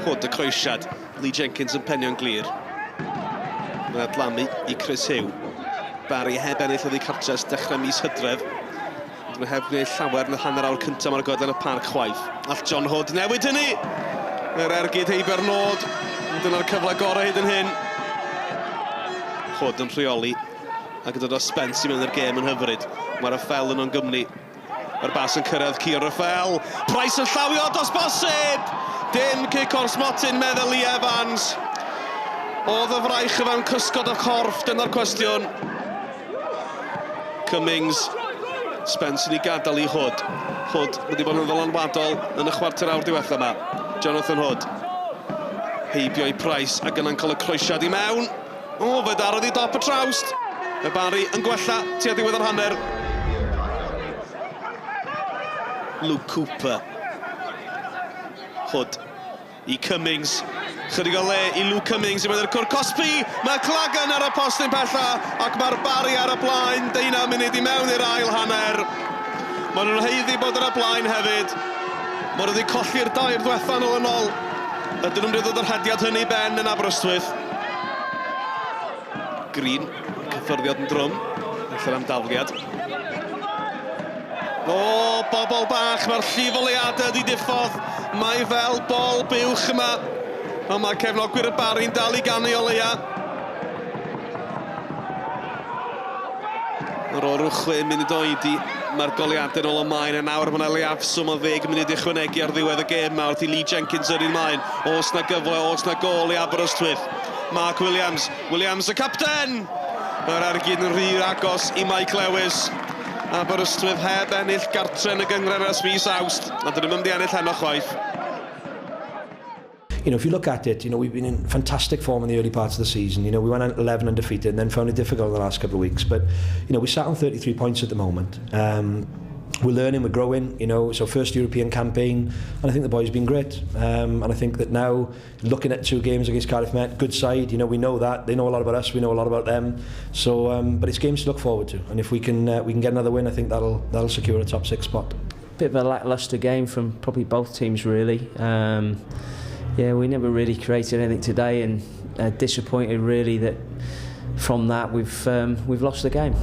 Hwd y croesiad, Lee Jenkins yn penio'n glir. Mae'n adlamu I Chris Hugh. Barri heb ennill oddi cartres dechrau mis Hydref. Mae heb gwneud llawer yn y hanner awr cyntaf mae'r goeden y parc chwaith. All John Hood newid hynny. Yr ergyd heiber nod. Dyna'r cyfle gorau hyd yn hyn. Hood yn rheoli. Ac yn dod o Spence I mewn i'r gêm yn hyfryd. Mae'r Rafael yn o'n gymni. Mae'r bas yn cyrraedd Ciar Rafael. Price yn llawio dos bosib. Dim cic o'r smotyn meddwl Lee Evans. Oedd y fraich o fewn cysgod o corff, dyna'r cwestiwn. Cummings. Spence yn I gadael I Hood. Hood wedi bod yn ddylanwadol yn y chwarter awr diwethaf yma. Jonathan Hood. Heibio I Price ac yna'n cael y croesiad I mewn. O, fe darodd I dop y trawst. Y Barri yn gwella tua diwedd yr hanner. Luke Cooper. Hood I Cummings. Chydig o le I Luke Cummings I mewn i'r cwr Cosby. Mae Clagan ar y postyn pella ac mae'r Barri ar y blaen. 19 munud I mewn i'r ail hanner. Maen nhw'n heiddi bod ar y blaen hefyd. Maen nhw wedi colli'r dair diwetha nôl yn ôl. Ydyn nhw'n dod o'r hediad hynny ben yn Aberystwyth. Green, cyffyrddiad yn drwm. Felly'r am dafliad. O, bobl bach, mae'r llifoleiadau wedi diffodd. Mae fel bol buwch yma. Ond mae cefnogwyr y Barri'n dal I ganu o leia. Ar ôl rhyw 6 munud oedi, mae'r goliadau nôl ymlaen. A nawr mae yna leiafswm o 10 munud I ychwanegu ar ddiwedd y gêm mawr. Wrth I Lee Jenkins yr un maen. Oes na gyfle, oes na gol I Aberystwyth. Mark Williams. Williams y capten! Mae'r ergyd yn rhy agos I Mike Lewis. Aberystwyth heb ennill gartre yn y gyngred ers mis Awst. A dyn nhw'n mynd I ennill heno chwaith. You know, if you look at it, you know, we've been in fantastic form in the early parts of the season. You know, we went 11 undefeated and then found it difficult in the last couple of weeks. But, you know, we sat on 33 points at the moment. We're learning, we're growing, you know, so first European campaign, and I think the boys have been great. And I think that now, looking at 2 games against Cardiff Met, good side, you know, we know that. They know a lot about us, we know a lot about them. So, but it's games to look forward to. And if we can get another win, I think that'll secure a top 6 spot. Bit of a lacklustre game from probably both teams, really. Yeah, we never really created anything today, and disappointed really that from that we've lost the game.